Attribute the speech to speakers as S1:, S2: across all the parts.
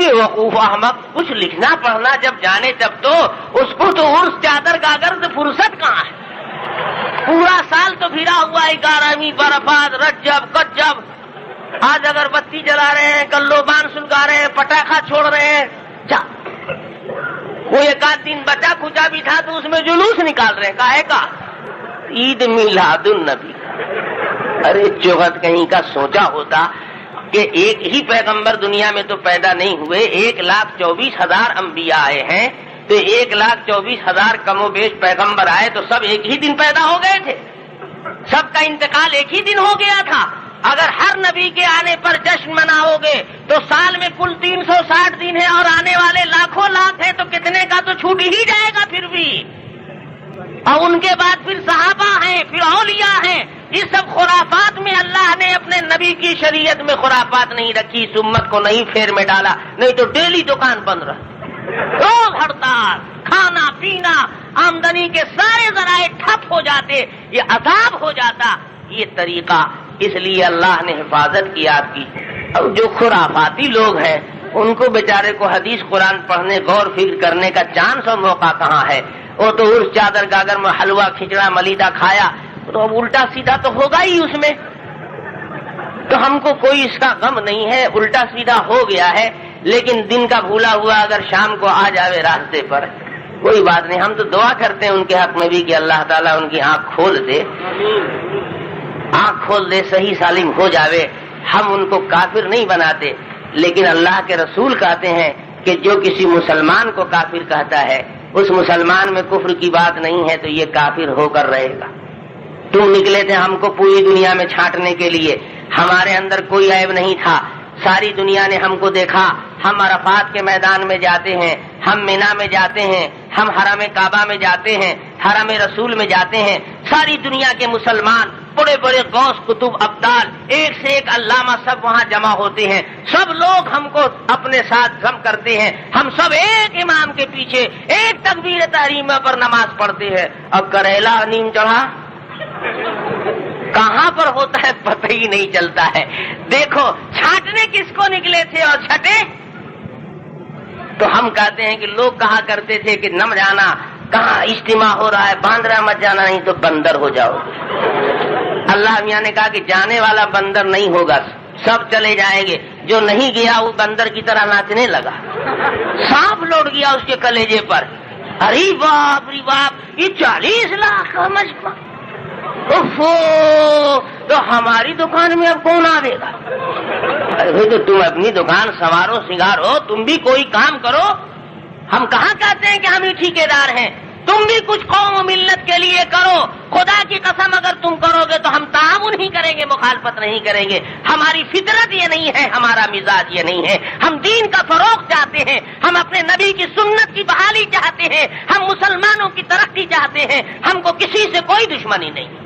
S1: بے وقوف احمق، کچھ لکھنا پڑھنا جب جانے تب تو اس کو تو عرس چادر گاگر سے فرصت کہاں ہے؟ پورا سال تو پھرا ہوا ہے 11ویں برفات رجب کجب، آج اگر بتی جلا رہے ہیں، کل لوبان سلگا رہے ہیں، پٹاخہ چھوڑ رہے ہیں، وہ ایک آدھ دن بچا کچا بھی تھا تو اس میں جلوس نکال رہے ہیں، کاہے کا؟ عید میلاد النبی۔ ارے چوغت کہیں کا سوچا ہوتا کہ ایک ہی پیغمبر دنیا میں تو پیدا نہیں ہوئے، 1,24,000 انبیاء آئے ہیں، تو 1,24,000 کم و بیش پیغمبر آئے تو سب ایک ہی دن پیدا ہو گئے تھے، سب کا انتقال ایک ہی دن ہو گیا تھا۔ اگر ہر نبی کے آنے پر جشن مناؤ گے تو سال میں کل 360 دن ہے اور آنے والے لاکھوں لاکھ ہیں، تو کتنے کا تو چھوٹ ہی جائے گا پھر بھی۔ اور ان کے بعد پھر صحابہ ہیں، پھر اولیاء ہیں۔ اس سب خرافات میں اللہ نے اپنے نبی کی شریعت میں خرافات نہیں رکھی، اس امت کو نہیں پھیر میں ڈالا، نہیں تو ڈیلی دکان بند رہا، روز ہڑتال، کھانا پینا، آمدنی کے سارے ذرائع ٹھپ ہو جاتے، یہ عذاب ہو جاتا۔ یہ طریقہ اس لیے اللہ نے حفاظت کی آپ کی۔ اور جو خرافاتی لوگ ہیں ان کو بیچارے کو حدیث قرآن پڑھنے غور فکر کرنے کا چانس اور موقع کہاں ہے؟ وہ تو عرس چادر گاگر میں حلوہ کھچڑا ملیدہ کھایا تو اب الٹا سیدھا تو ہوگا ہی اس میں، تو ہم کو کوئی اس کا غم نہیں ہے، الٹا سیدھا ہو گیا ہے، لیکن دن کا بھولا ہوا اگر شام کو آ جاوے راستے پر کوئی بات نہیں۔ ہم تو دعا کرتے ہیں ان کے حق میں بھی کہ اللہ تعالیٰ ان کی آنکھ کھول دے، آنکھ کھول دے، صحیح سالم ہو جاوے۔ ہم ان کو کافر نہیں بناتے، لیکن اللہ کے رسول کہتے ہیں کہ جو کسی مسلمان کو کافر کہتا ہے اس مسلمان میں کفر کی بات نہیں ہے تو یہ کافر ہو کر رہے گا۔ تم نکلے تھے ہم کو پوری دنیا میں چھانٹنے کے لیے، ہمارے اندر کوئی عیب نہیں تھا، ساری دنیا نے ہم کو دیکھا، ہم عرفات کے میدان میں جاتے ہیں، ہم مینا میں جاتے ہیں، ہم حرم کعبہ میں جاتے ہیں، حرم رسول میں جاتے ہیں، ساری دنیا کے مسلمان بڑے بڑے غوث کتب ابدال ایک سے ایک علامہ سب وہاں جمع ہوتے ہیں، سب لوگ ہم کو اپنے ساتھ جم کرتے ہیں، ہم سب ایک امام کے پیچھے ایک تکبیر تحریمہ پر نماز پڑھتے ہیں۔ اب کریلا نیم چڑھا کہاں پر ہوتا ہے پتہ ہی نہیں چلتا ہے۔ دیکھو چھانٹنے کس کو نکلے تھے اور چھٹے؟ تو ہم کہتے ہیں کہ لوگ کہا کرتے تھے کہ نم جانا کہاں اجتماع ہو رہا ہے، باندرا مت جانا نہیں تو بندر ہو جاؤ۔ اللہ میاں نے کہا کہ جانے والا بندر نہیں ہوگا، سب چلے جائیں گے، جو نہیں گیا وہ بندر کی طرح ناچنے لگا، سانپ لوٹ گیا اس کے کلیجے پر۔ ارے باپ رے باپ، یہ 40 لاکھ کا مجمع، تو ہماری دکان میں اب کون آئے گا؟ ارے تو تم اپنی دکان سنوارو سنگارو، تم بھی کوئی کام کرو۔ ہم کہاں کہتے ہیں کہ ہم ہی ٹھیکیدار ہیں؟ تم بھی کچھ قوم و ملت کے لیے کرو، خدا کی قسم اگر تم کرو گے تو ہم تعاون ہی کریں گے، مخالفت نہیں کریں گے۔ ہماری فطرت یہ نہیں ہے، ہمارا مزاج یہ نہیں ہے۔ ہم دین کا فروغ چاہتے ہیں، ہم اپنے نبی کی سنت کی بحالی چاہتے ہیں، ہم مسلمانوں کی ترقی چاہتے ہیں، ہم کو کسی سے کوئی دشمنی نہیں۔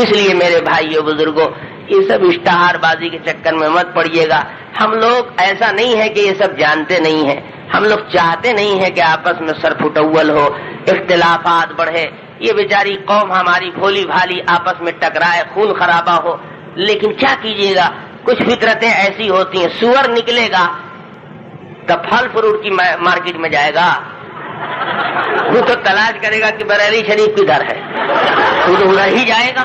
S1: اس لیے میرے بھائیوں بزرگوں، یہ سب اشتہار بازی کے چکر میں مت پڑیے گا۔ ہم لوگ ایسا نہیں ہے کہ یہ سب جانتے نہیں ہیں، ہم لوگ چاہتے نہیں ہیں کہ آپس میں سر پھٹول ہو، اختلافات بڑھے، یہ بیچاری قوم ہماری بھولی بھالی آپس میں ٹکرائے، خون خرابہ ہو۔ لیکن کیا کیجیے گا، کچھ فطرتیں ایسی ہوتی ہیں، سور نکلے گا تو پھل فروٹ کی مارکیٹ میں جائے گا، وہ تو تلاش کرے گا کہ بریلی شریف کدھر ہے، وہ تو ادھر ہی جائے گا۔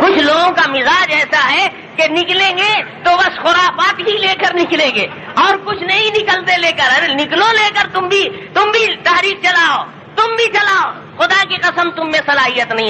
S1: کچھ لوگوں کا مزاج ایسا ہے کہ نکلیں گے تو بس خرافات ہی لے کر نکلیں گے اور کچھ نہیں نکلتے لے کر۔ ارے نکلو لے کر، تم بھی تحریک چلاؤ، تم بھی چلاؤ، خدا کی قسم تم میں صلاحیت نہیں ہے۔